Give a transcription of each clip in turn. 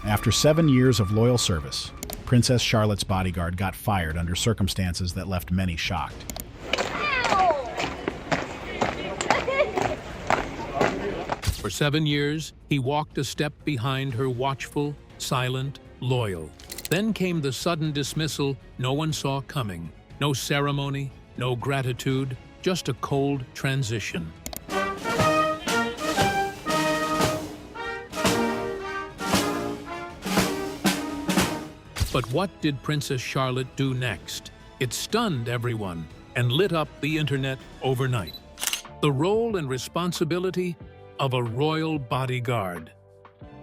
After 7 years of loyal service, Princess Charlotte's bodyguard got fired under circumstances that left many shocked. For 7 years, he walked a step behind her, watchful, silent, loyal. Then came the sudden dismissal no one saw coming. No ceremony, no gratitude, just a cold transition. But what did Princess Charlotte do next? It stunned everyone and lit up the internet overnight. The role and responsibility of a royal bodyguard.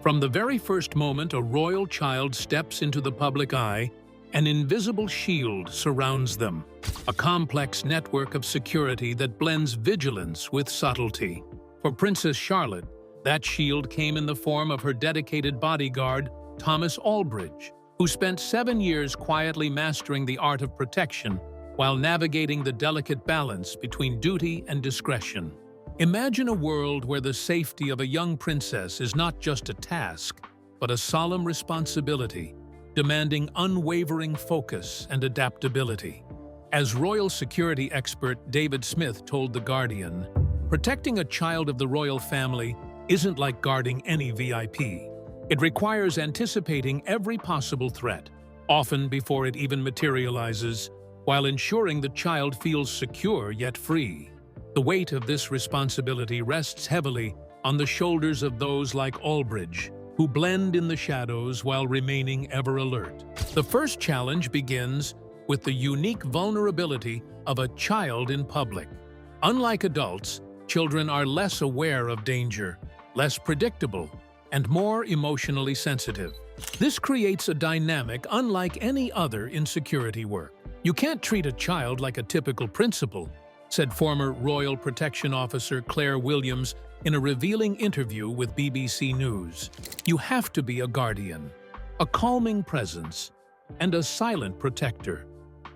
From the very first moment a royal child steps into the public eye, an invisible shield surrounds them, a complex network of security that blends vigilance with subtlety. For Princess Charlotte, that shield came in the form of her dedicated bodyguard, Thomas Albridge, who spent 7 years quietly mastering the art of protection while navigating the delicate balance between duty and discretion. Imagine a world where the safety of a young princess is not just a task, but a solemn responsibility, demanding unwavering focus and adaptability. As royal security expert David Smith told The Guardian, protecting a child of the royal family isn't like guarding any VIP. It requires anticipating every possible threat, often before it even materializes, while ensuring the child feels secure yet free. The weight of this responsibility rests heavily on the shoulders of those like Albridge, who blend in the shadows while remaining ever alert. The first challenge begins with the unique vulnerability of a child in public. Unlike adults, children are less aware of danger, less predictable, and more emotionally sensitive. This creates a dynamic unlike any other in security work. You can't treat a child like a typical principal, said former Royal Protection Officer Claire Williams in a revealing interview with BBC News. You have to be a guardian, a calming presence, and a silent protector,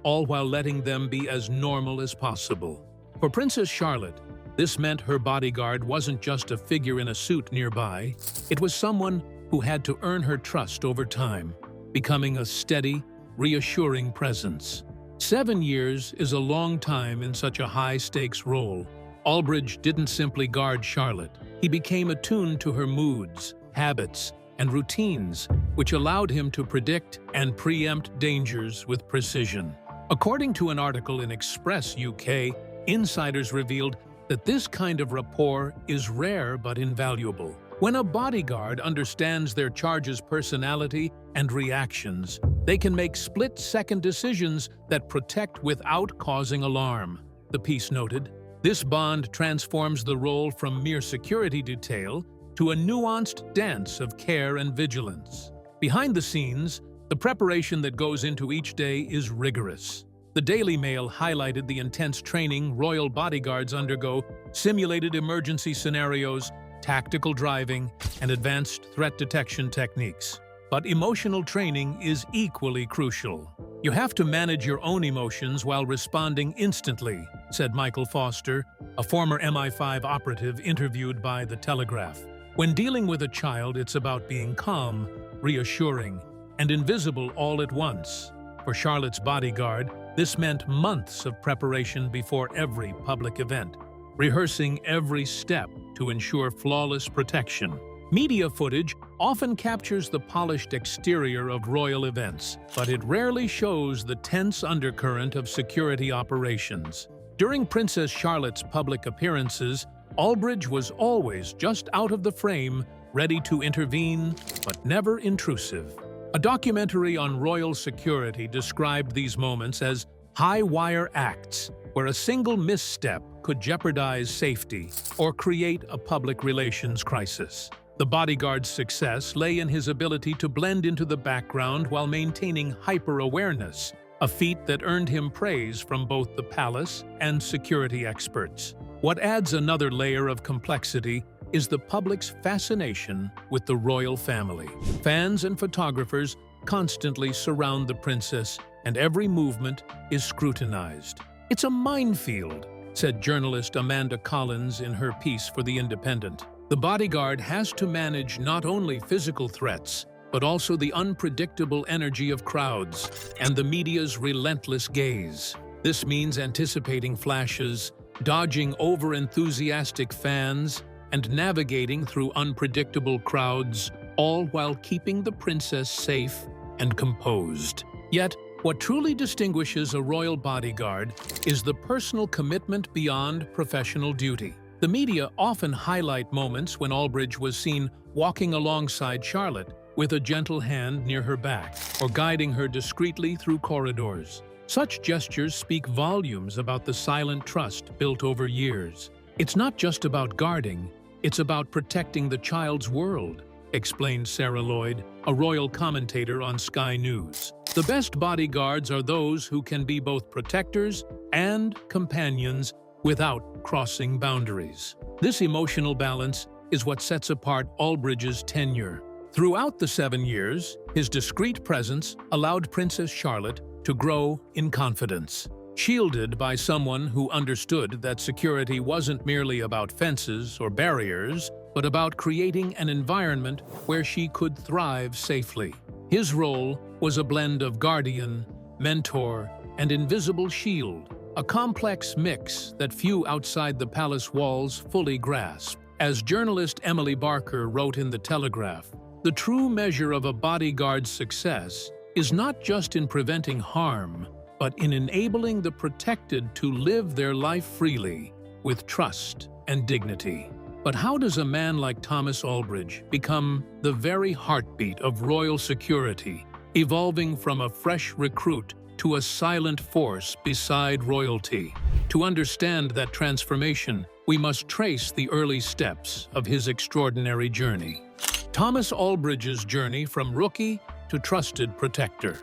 all while letting them be as normal as possible. For Princess Charlotte, this meant her bodyguard wasn't just a figure in a suit nearby. It was someone who had to earn her trust over time, becoming a steady, reassuring presence. 7 years is a long time in such a high-stakes role. Albridge didn't simply guard Charlotte. He became attuned to her moods, habits, and routines, which allowed him to predict and preempt dangers with precision. According to an article in Express UK, insiders revealed that this kind of rapport is rare but invaluable. When a bodyguard understands their charge's personality and reactions, they can make split-second decisions that protect without causing alarm, the piece noted. This bond transforms the role from mere security detail to a nuanced dance of care and vigilance. Behind the scenes, the preparation that goes into each day is rigorous. The Daily Mail highlighted the intense training royal bodyguards undergo, simulated emergency scenarios, tactical driving, and advanced threat detection techniques. But emotional training is equally crucial. You have to manage your own emotions while responding instantly, said Michael Foster, a former MI5 operative interviewed by The Telegraph. When dealing with a child, it's about being calm, reassuring, and invisible all at once. For Charlotte's bodyguard, this meant months of preparation before every public event, rehearsing every step to ensure flawless protection. Media footage often captures the polished exterior of royal events, but it rarely shows the tense undercurrent of security operations. During Princess Charlotte's public appearances, Albridge was always just out of the frame, ready to intervene, but never intrusive. A documentary on royal security described these moments as high-wire acts, where a single misstep could jeopardize safety or create a public relations crisis. The bodyguard's success lay in his ability to blend into the background while maintaining hyper-awareness, a feat that earned him praise from both the palace and security experts. What adds another layer of complexity is the public's fascination with the royal family. Fans and photographers constantly surround the princess, and every movement is scrutinized. It's a minefield, said journalist Amanda Collins in her piece for The Independent. The bodyguard has to manage not only physical threats, but also the unpredictable energy of crowds and the media's relentless gaze. This means anticipating flashes, dodging over-enthusiastic fans, and navigating through unpredictable crowds, all while keeping the princess safe and composed. Yet, what truly distinguishes a royal bodyguard is the personal commitment beyond professional duty. The media often highlight moments when Albridge was seen walking alongside Charlotte with a gentle hand near her back, or guiding her discreetly through corridors. Such gestures speak volumes about the silent trust built over years. It's not just about guarding, it's about protecting the child's world, explained Sarah Lloyd, a royal commentator on Sky News. The best bodyguards are those who can be both protectors and companions without crossing boundaries. This emotional balance is what sets apart Albridge's tenure. Throughout the 7 years, his discreet presence allowed Princess Charlotte to grow in confidence. Shielded by someone who understood that security wasn't merely about fences or barriers, but about creating an environment where she could thrive safely. His role was a blend of guardian, mentor, and invisible shield, a complex mix that few outside the palace walls fully grasp. As journalist Emily Barker wrote in The Telegraph, the true measure of a bodyguard's success is not just in preventing harm, but in enabling the protected to live their life freely, with trust and dignity. But how does a man like Thomas Albridge become the very heartbeat of royal security, evolving from a fresh recruit to a silent force beside royalty? To understand that transformation, we must trace the early steps of his extraordinary journey. Thomas Albridge's journey from rookie to trusted protector.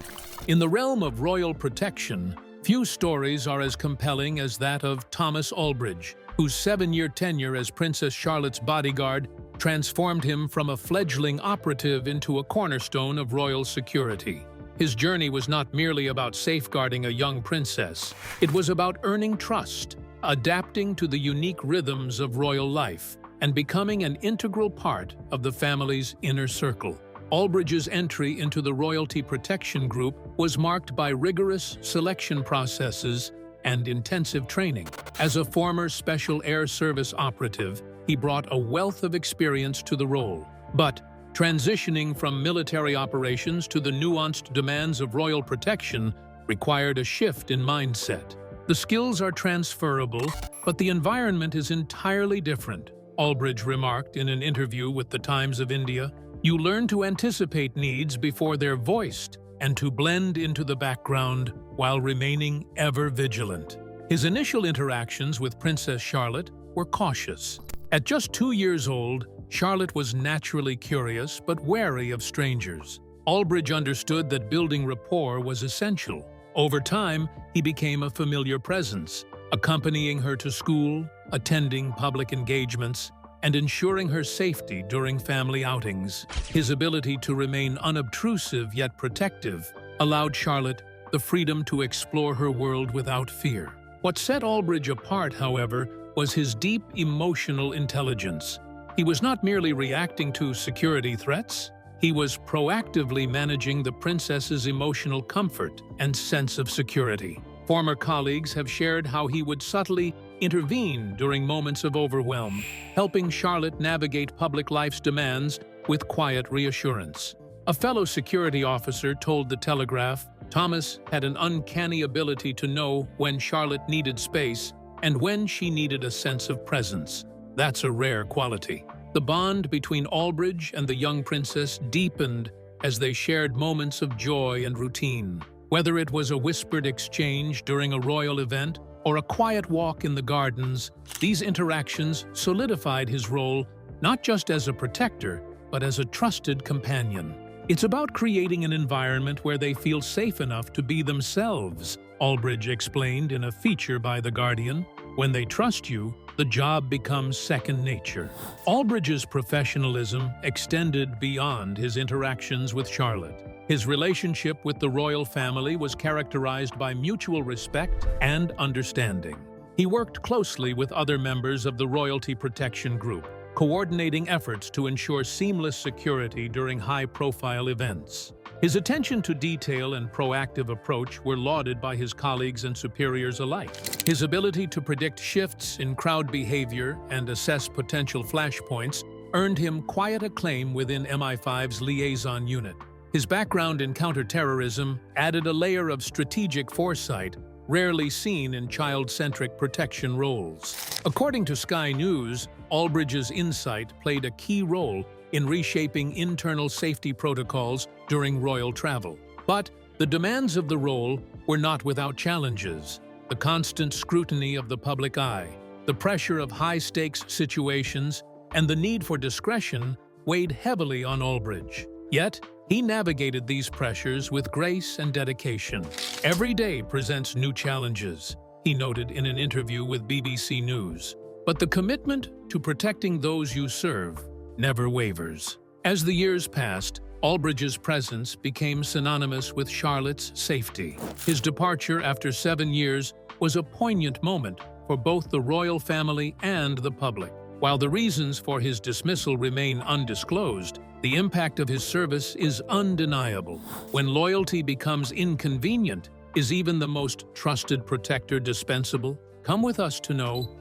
In the realm of royal protection, few stories are as compelling as that of Thomas Albridge, whose 7-year tenure as Princess Charlotte's bodyguard transformed him from a fledgling operative into a cornerstone of royal security. His journey was not merely about safeguarding a young princess. It was about earning trust, adapting to the unique rhythms of royal life, and becoming an integral part of the family's inner circle. Albridge's entry into the Royalty Protection Group was marked by rigorous selection processes and intensive training. As a former Special Air Service operative, he brought a wealth of experience to the role. But transitioning from military operations to the nuanced demands of royal protection required a shift in mindset. The skills are transferable, but the environment is entirely different, Albridge remarked in an interview with the Times of India. You learn to anticipate needs before they're voiced and to blend into the background while remaining ever vigilant. His initial interactions with Princess Charlotte were cautious. At just 2 years old, Charlotte was naturally curious but wary of strangers. Albridge understood that building rapport was essential. Over time, he became a familiar presence, accompanying her to school, attending public engagements, and ensuring her safety during family outings. His ability to remain unobtrusive yet protective allowed Charlotte the freedom to explore her world without fear. What set Albridge apart, however, was his deep emotional intelligence. He was not merely reacting to security threats, he was proactively managing the princess's emotional comfort and sense of security. Former colleagues have shared how he would subtly intervene during moments of overwhelm, helping Charlotte navigate public life's demands with quiet reassurance. A fellow security officer told The Telegraph, Thomas had an uncanny ability to know when Charlotte needed space and when she needed a sense of presence. That's a rare quality. The bond between Albridge and the young princess deepened as they shared moments of joy and routine. Whether it was a whispered exchange during a royal event or a quiet walk in the gardens, these interactions solidified his role not just as a protector, but as a trusted companion. It's about creating an environment where they feel safe enough to be themselves, Albridge explained in a feature by The Guardian. When they trust you, the job becomes second nature. Albridge's professionalism extended beyond his interactions with Charlotte. His relationship with the royal family was characterized by mutual respect and understanding. He worked closely with other members of the Royalty Protection Group, coordinating efforts to ensure seamless security during high-profile events. His attention to detail and proactive approach were lauded by his colleagues and superiors alike. His ability to predict shifts in crowd behavior and assess potential flashpoints earned him quiet acclaim within MI5's liaison unit. His background in counterterrorism added a layer of strategic foresight rarely seen in child-centric protection roles. According to Sky News, Albridge's insight played a key role in reshaping internal safety protocols during royal travel. But the demands of the role were not without challenges. The constant scrutiny of the public eye, the pressure of high-stakes situations, and the need for discretion weighed heavily on Albridge. Yet, he navigated these pressures with grace and dedication. "Every day presents new challenges," he noted in an interview with BBC News. "But the commitment to protecting those you serve never wavers." As the years passed, Albridge's presence became synonymous with Charlotte's safety. His departure after 7 years was a poignant moment for both the royal family and the public. While the reasons for his dismissal remain undisclosed, the impact of his service is undeniable. When loyalty becomes inconvenient, is even the most trusted protector dispensable? Come with us to know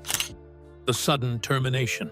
the sudden termination.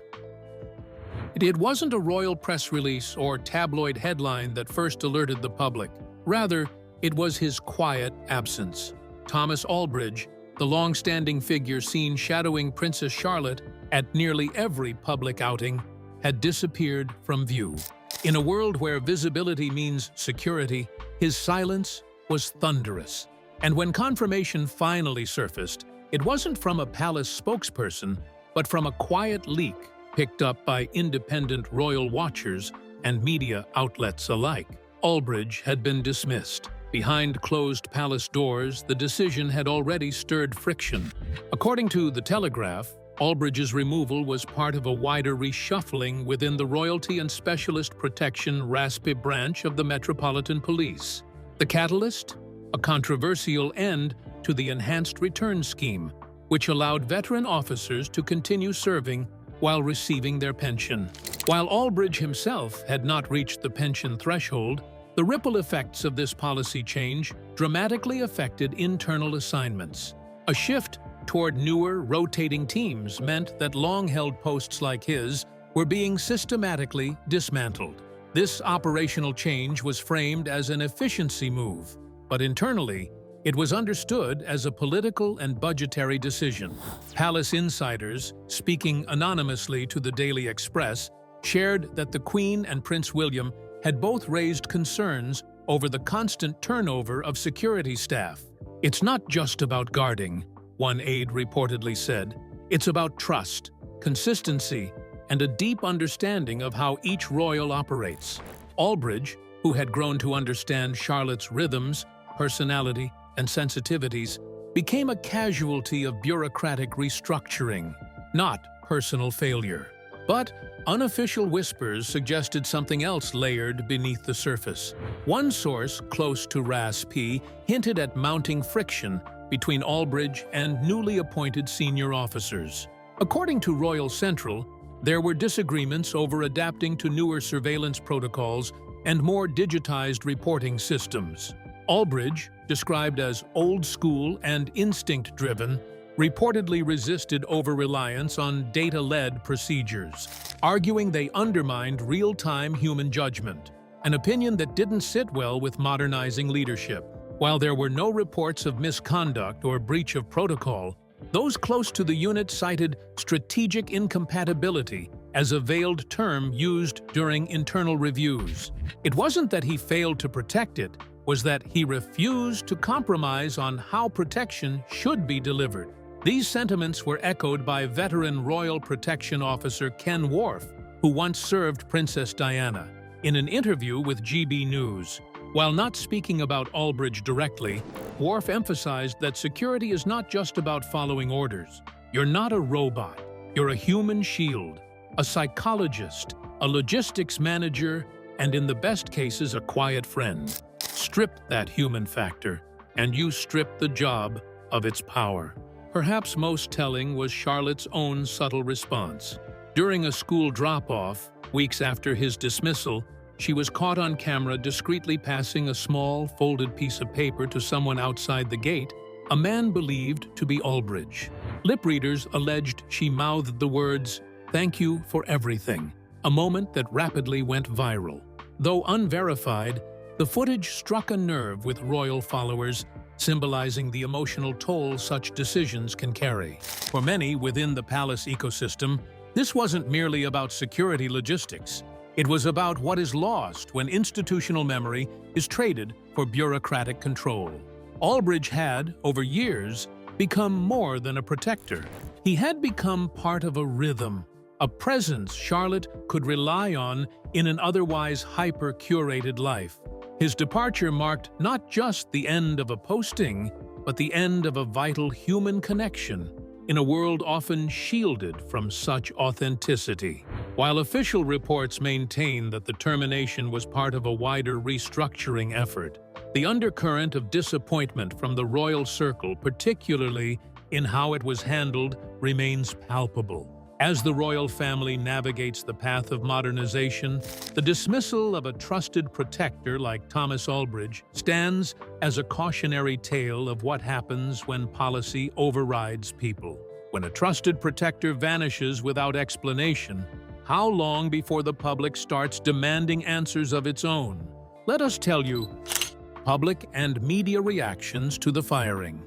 It wasn't a royal press release or tabloid headline that first alerted the public. Rather, it was his quiet absence. Thomas Albridge, the long-standing figure seen shadowing Princess Charlotte at nearly every public outing, had disappeared from view. In a world where visibility means security, his silence was thunderous. And when confirmation finally surfaced, it wasn't from a palace spokesperson, but from a quiet leak picked up by independent royal watchers and media outlets alike. Albridge had been dismissed. Behind closed palace doors, the decision had already stirred friction. According to The Telegraph, Albridge's removal was part of a wider reshuffling within the Royalty and Specialist Protection RASP branch of the Metropolitan Police. The catalyst? A controversial end to the Enhanced Return Scheme, which allowed veteran officers to continue serving while receiving their pension. While Albridge himself had not reached the pension threshold, the ripple effects of this policy change dramatically affected internal assignments. A shift toward newer, rotating teams meant that long-held posts like his were being systematically dismantled. This operational change was framed as an efficiency move, but internally, it was understood as a political and budgetary decision. Palace insiders, speaking anonymously to the Daily Express, shared that the Queen and Prince William had both raised concerns over the constant turnover of security staff. "It's not just about guarding," one aide reportedly said. "It's about trust, consistency, and a deep understanding of how each royal operates." Albridge, who had grown to understand Charlotte's rhythms, personality, and sensitivities, became a casualty of bureaucratic restructuring, not personal failure. But unofficial whispers suggested something else layered beneath the surface. One source close to RASP hinted at mounting friction between Albridge and newly appointed senior officers. According to Royal Central, there were disagreements over adapting to newer surveillance protocols and more digitized reporting systems. Albridge, described as old-school and instinct-driven, reportedly resisted over-reliance on data-led procedures, arguing they undermined real-time human judgment, an opinion that didn't sit well with modernizing leadership. While there were no reports of misconduct or breach of protocol, those close to the unit cited strategic incompatibility as a veiled term used during internal reviews. It wasn't that he failed to protect it, was that he refused to compromise on how protection should be delivered. These sentiments were echoed by veteran Royal Protection Officer Ken Worf, who once served Princess Diana. In an interview with GB News, while not speaking about Albridge directly, Worf emphasized that security is not just about following orders. You're not a robot. You're a human shield, a psychologist, a logistics manager, and in the best cases, a quiet friend. Strip that human factor, and you strip the job of its power. Perhaps most telling was Charlotte's own subtle response. During a school drop-off, weeks after his dismissal, she was caught on camera discreetly passing a small, folded piece of paper to someone outside the gate, a man believed to be Albridge. Lip readers alleged she mouthed the words, "Thank you for everything," a moment that rapidly went viral. Though unverified, the footage struck a nerve with royal followers, symbolizing the emotional toll such decisions can carry. For many within the palace ecosystem, this wasn't merely about security logistics. It was about what is lost when institutional memory is traded for bureaucratic control. Albridge had, over years, become more than a protector. He had become part of a rhythm, a presence Charlotte could rely on in an otherwise hyper-curated life. His departure marked not just the end of a posting, but the end of a vital human connection in a world often shielded from such authenticity. While official reports maintain that the termination was part of a wider restructuring effort, the undercurrent of disappointment from the royal circle, particularly in how it was handled, remains palpable. As the royal family navigates the path of modernization, the dismissal of a trusted protector like Thomas Albridge stands as a cautionary tale of what happens when policy overrides people. When a trusted protector vanishes without explanation, how long before the public starts demanding answers of its own? Let us tell you public and media reactions to the firing.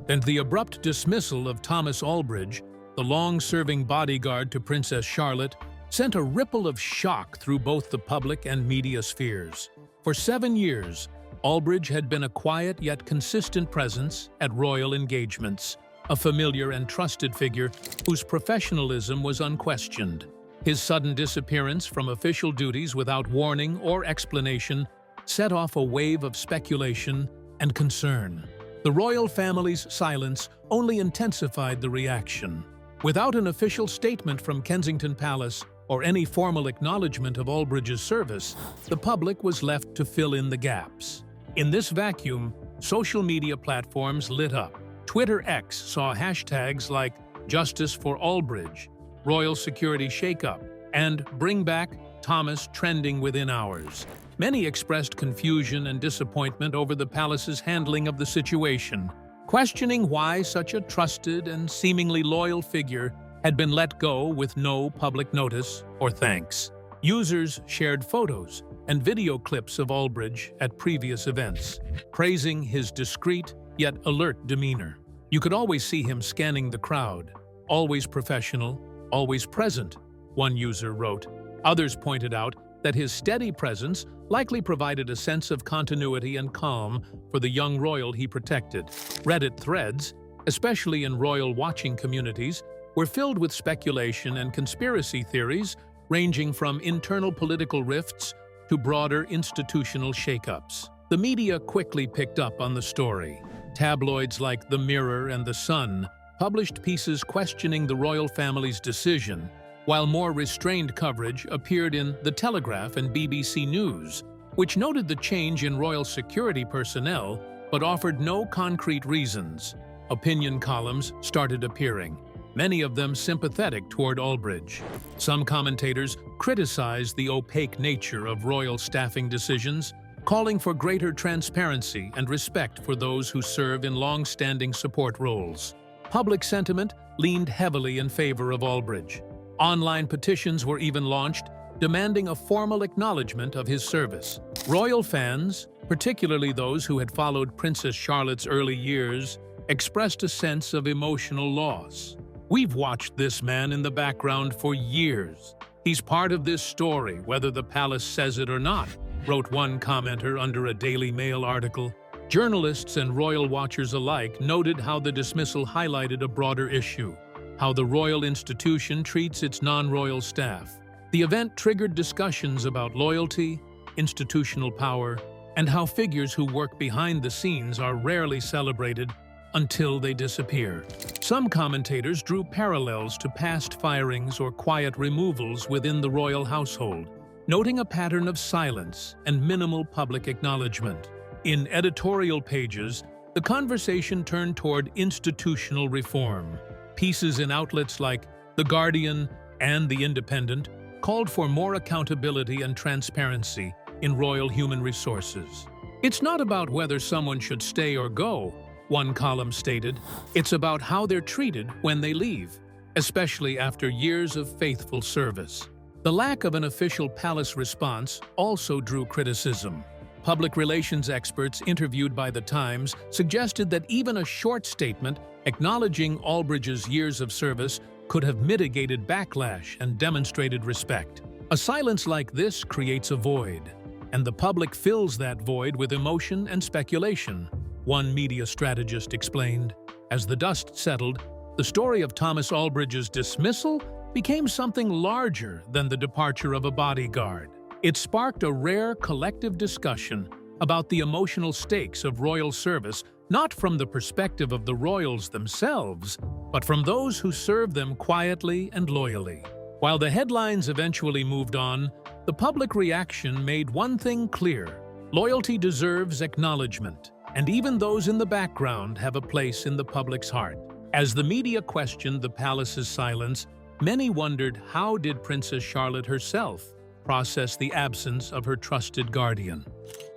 And the abrupt dismissal of Thomas Albridge, the long-serving bodyguard to Princess Charlotte, sent a ripple of shock through both the public and media spheres. For 7 years, Albridge had been a quiet yet consistent presence at royal engagements, a familiar and trusted figure whose professionalism was unquestioned. His sudden disappearance from official duties without warning or explanation set off a wave of speculation and concern. The royal family's silence only intensified the reaction. Without an official statement from Kensington Palace or any formal acknowledgement of Albridge's service, the public was left to fill in the gaps. In this vacuum, social media platforms lit up. Twitter X saw hashtags like Justice for Albridge, Royal Security Shakeup, and Bring Back Thomas trending within hours. Many expressed confusion and disappointment over the palace's handling of the situation, questioning why such a trusted and seemingly loyal figure had been let go with no public notice or thanks. Users shared photos and video clips of Albridge at previous events, praising his discreet yet alert demeanor. You could always see him scanning the crowd, always professional, always present, one user wrote. Others pointed out that his steady presence likely provided a sense of continuity and calm for the young royal he protected. Reddit threads, especially in royal watching communities, were filled with speculation and conspiracy theories ranging from internal political rifts to broader institutional shakeups. The media quickly picked up on the story. Tabloids like The Mirror and The Sun published pieces questioning the royal family's decision, while more restrained coverage appeared in The Telegraph and BBC News, which noted the change in royal security personnel but offered no concrete reasons. Opinion columns started appearing, many of them sympathetic toward Albridge. Some commentators criticized the opaque nature of royal staffing decisions, calling for greater transparency and respect for those who serve in long-standing support roles. Public sentiment leaned heavily in favor of Albridge. Online petitions were even launched, demanding a formal acknowledgement of his service. Royal fans, particularly those who had followed Princess Charlotte's early years, expressed a sense of emotional loss. "We've watched this man in the background for years. He's part of this story, whether the palace says it or not," wrote one commenter under a Daily Mail article. Journalists and royal watchers alike noted how the dismissal highlighted a broader issue: how the royal institution treats its non-royal staff. The event triggered discussions about loyalty, institutional power, and how figures who work behind the scenes are rarely celebrated until they disappear. Some commentators drew parallels to past firings or quiet removals within the royal household, noting a pattern of silence and minimal public acknowledgement. In editorial pages, the conversation turned toward institutional reform. Pieces in outlets like The Guardian and The Independent called for more accountability and transparency in royal human resources. "It's not about whether someone should stay or go," one column stated. "It's about how they're treated when they leave, especially after years of faithful service." The lack of an official palace response also drew criticism. Public relations experts interviewed by The Times suggested that even a short statement acknowledging Albridge's years of service could have mitigated backlash and demonstrated respect. A silence like this creates a void, and the public fills that void with emotion and speculation, one media strategist explained. As the dust settled, the story of Thomas Albridge's dismissal became something larger than the departure of a bodyguard. It sparked a rare collective discussion about the emotional stakes of royal service, not from the perspective of the royals themselves, but from those who served them quietly and loyally. While the headlines eventually moved on, the public reaction made one thing clear: loyalty deserves acknowledgement, and even those in the background have a place in the public's heart. As the media questioned the palace's silence, many wondered, how did Princess Charlotte herself process the absence of her trusted guardian?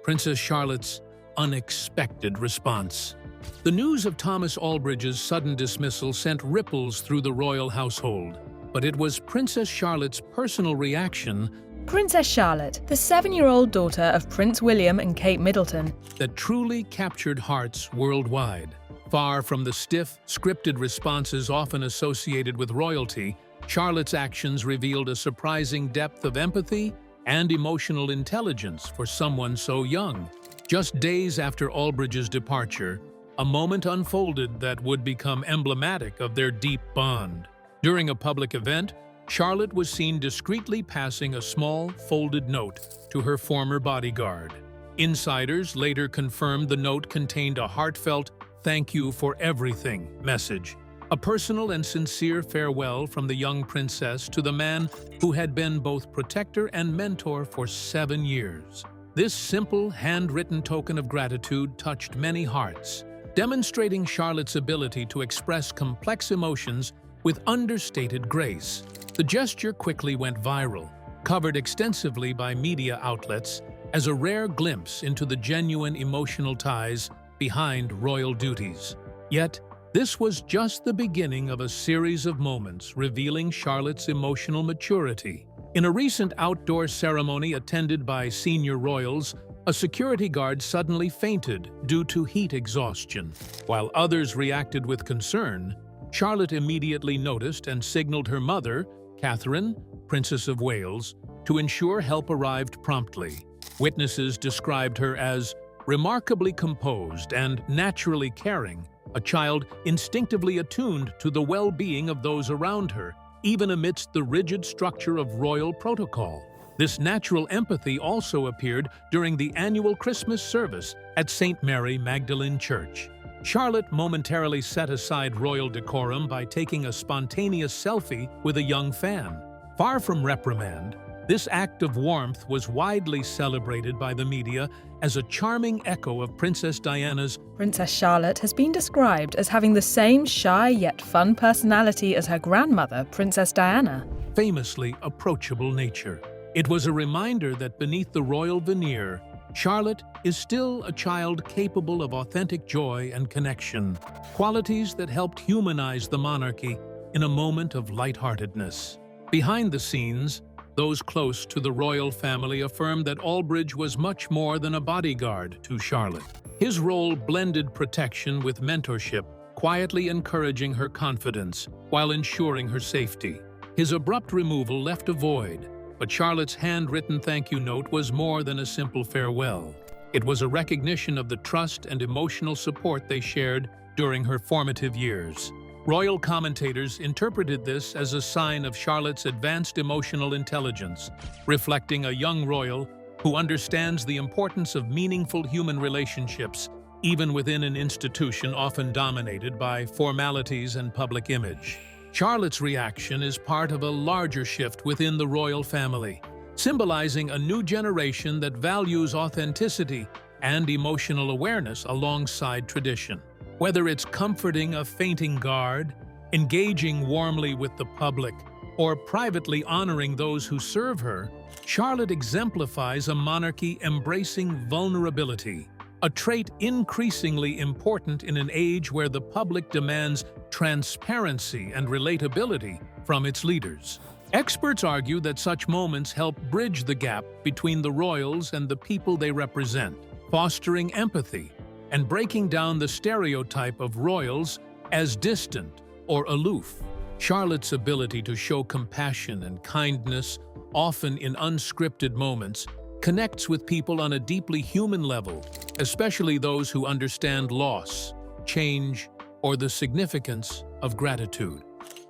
Princess Charlotte's unexpected response. The news of Thomas Albridge's sudden dismissal sent ripples through the royal household, but it was Princess Charlotte's personal reaction, Princess Charlotte, the 7-year-old daughter of Prince William and Kate Middleton, that truly captured hearts worldwide. Far from the stiff, scripted responses often associated with royalty, Charlotte's actions revealed a surprising depth of empathy and emotional intelligence for someone so young. Just days after Albridge's departure, a moment unfolded that would become emblematic of their deep bond. During a public event, Charlotte was seen discreetly passing a small, folded note to her former bodyguard. Insiders later confirmed the note contained a heartfelt "thank you for everything" message, a personal and sincere farewell from the young princess to the man who had been both protector and mentor for 7 years. This simple, handwritten token of gratitude touched many hearts, demonstrating Charlotte's ability to express complex emotions with understated grace. The gesture quickly went viral, covered extensively by media outlets as a rare glimpse into the genuine emotional ties behind royal duties. Yet, this was just the beginning of a series of moments revealing Charlotte's emotional maturity. In a recent outdoor ceremony attended by senior royals, a security guard suddenly fainted due to heat exhaustion. While others reacted with concern, Charlotte immediately noticed and signaled her mother, Catherine, Princess of Wales, to ensure help arrived promptly. Witnesses described her as remarkably composed and naturally caring, a child instinctively attuned to the well-being of those around her, even amidst the rigid structure of royal protocol. This natural empathy also appeared during the annual Christmas service at St. Mary Magdalene Church. Charlotte momentarily set aside royal decorum by taking a spontaneous selfie with a young fan. Far from reprimand, this act of warmth was widely celebrated by the media as a charming echo of Princess Diana's. Princess Charlotte has been described as having the same shy yet fun personality as her grandmother, Princess Diana. Famously approachable nature. It was a reminder that beneath the royal veneer, Charlotte is still a child capable of authentic joy and connection, qualities that helped humanize the monarchy in a moment of lightheartedness. Behind the scenes, those close to the royal family affirmed that Albridge was much more than a bodyguard to Charlotte. His role blended protection with mentorship, quietly encouraging her confidence while ensuring her safety. His abrupt removal left a void, but Charlotte's handwritten thank you note was more than a simple farewell. It was a recognition of the trust and emotional support they shared during her formative years. Royal commentators interpreted this as a sign of Charlotte's advanced emotional intelligence, reflecting a young royal who understands the importance of meaningful human relationships, even within an institution often dominated by formalities and public image. Charlotte's reaction is part of a larger shift within the royal family, symbolizing a new generation that values authenticity and emotional awareness alongside tradition. Whether it's comforting a fainting guard, engaging warmly with the public, or privately honoring those who serve her, Charlotte exemplifies a monarchy embracing vulnerability, a trait increasingly important in an age where the public demands transparency and relatability from its leaders. Experts argue that such moments help bridge the gap between the royals and the people they represent, fostering empathy and breaking down the stereotype of royals as distant or aloof. Charlotte's ability to show compassion and kindness, often in unscripted moments, connects with people on a deeply human level, especially those who understand loss, change, or the significance of gratitude.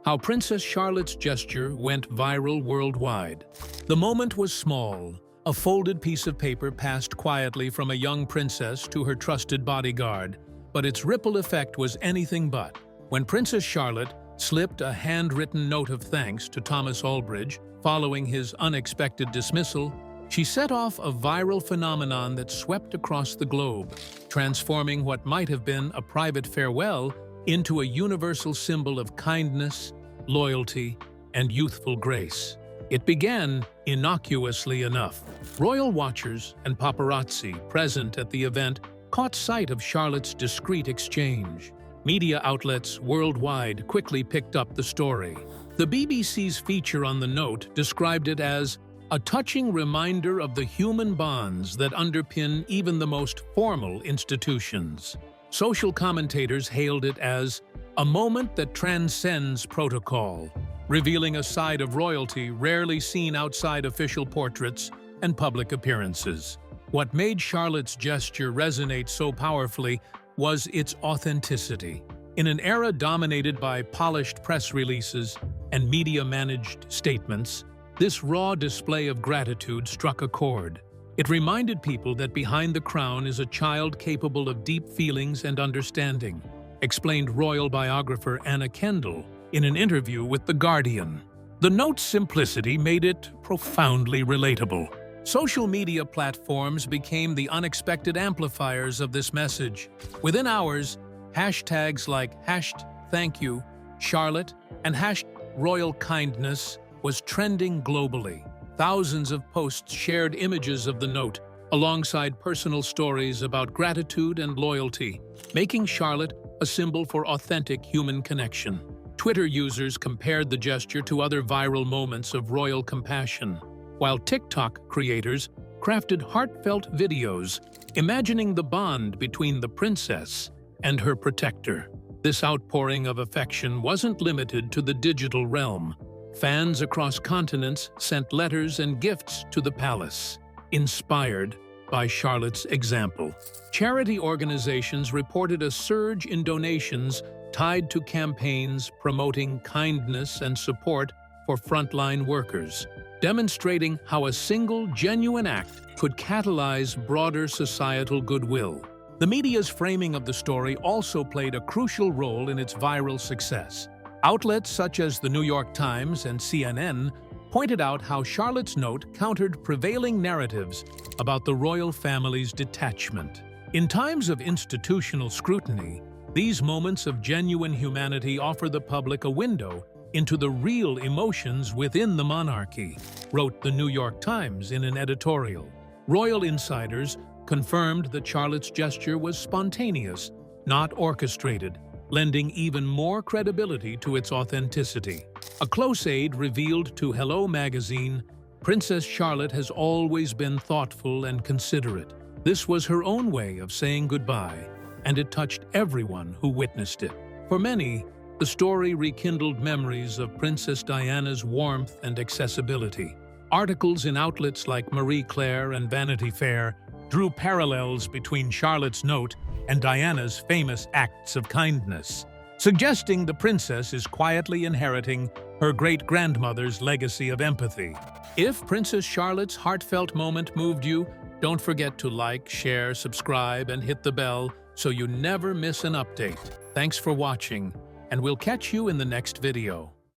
How Princess Charlotte's gesture went viral worldwide. The moment was small. A folded piece of paper passed quietly from a young princess to her trusted bodyguard, but its ripple effect was anything but. When Princess Charlotte slipped a handwritten note of thanks to Thomas Albridge following his unexpected dismissal, she set off a viral phenomenon that swept across the globe, transforming what might have been a private farewell into a universal symbol of kindness, loyalty, and youthful grace. It began innocuously enough. Royal watchers and paparazzi present at the event caught sight of Charlotte's discreet exchange. Media outlets worldwide quickly picked up the story. The BBC's feature on the note described it as a touching reminder of the human bonds that underpin even the most formal institutions. Social commentators hailed it as a moment that transcends protocol, revealing a side of royalty rarely seen outside official portraits and public appearances. What made Charlotte's gesture resonate so powerfully was its authenticity. In an era dominated by polished press releases and media-managed statements, this raw display of gratitude struck a chord. It reminded people that behind the crown is a child capable of deep feelings and understanding, explained royal biographer Anna Kendall in an interview with The Guardian. The note's simplicity made it profoundly relatable. Social media platforms became the unexpected amplifiers of this message. Within hours, hashtags like #ThankYou, Charlotte, and #RoyalKindness was trending globally. Thousands of posts shared images of the note, alongside personal stories about gratitude and loyalty, making Charlotte a symbol for authentic human connection. Twitter users compared the gesture to other viral moments of royal compassion, while TikTok creators crafted heartfelt videos imagining the bond between the princess and her protector. This outpouring of affection wasn't limited to the digital realm. Fans across continents sent letters and gifts to the palace, inspired by Charlotte's example. Charity organizations reported a surge in donations tied to campaigns promoting kindness and support for frontline workers, demonstrating how a single genuine act could catalyze broader societal goodwill. The media's framing of the story also played a crucial role in its viral success. Outlets such as the New York Times and CNN pointed out how Charlotte's note countered prevailing narratives about the royal family's detachment. In times of institutional scrutiny, these moments of genuine humanity offer the public a window into the real emotions within the monarchy, wrote the New York Times in an editorial. Royal insiders confirmed that Charlotte's gesture was spontaneous, not orchestrated, lending even more credibility to its authenticity. A close aide revealed to Hello magazine, Princess Charlotte has always been thoughtful and considerate. This was her own way of saying goodbye, and it touched everyone who witnessed it. For many, the story rekindled memories of Princess Diana's warmth and accessibility. Articles in outlets like Marie Claire and Vanity Fair drew parallels between Charlotte's note and Diana's famous acts of kindness, suggesting the princess is quietly inheriting her great-grandmother's legacy of empathy. If Princess Charlotte's heartfelt moment moved you, don't forget to like, share, subscribe, and hit the bell so you never miss an update. Thanks for watching, and we'll catch you in the next video.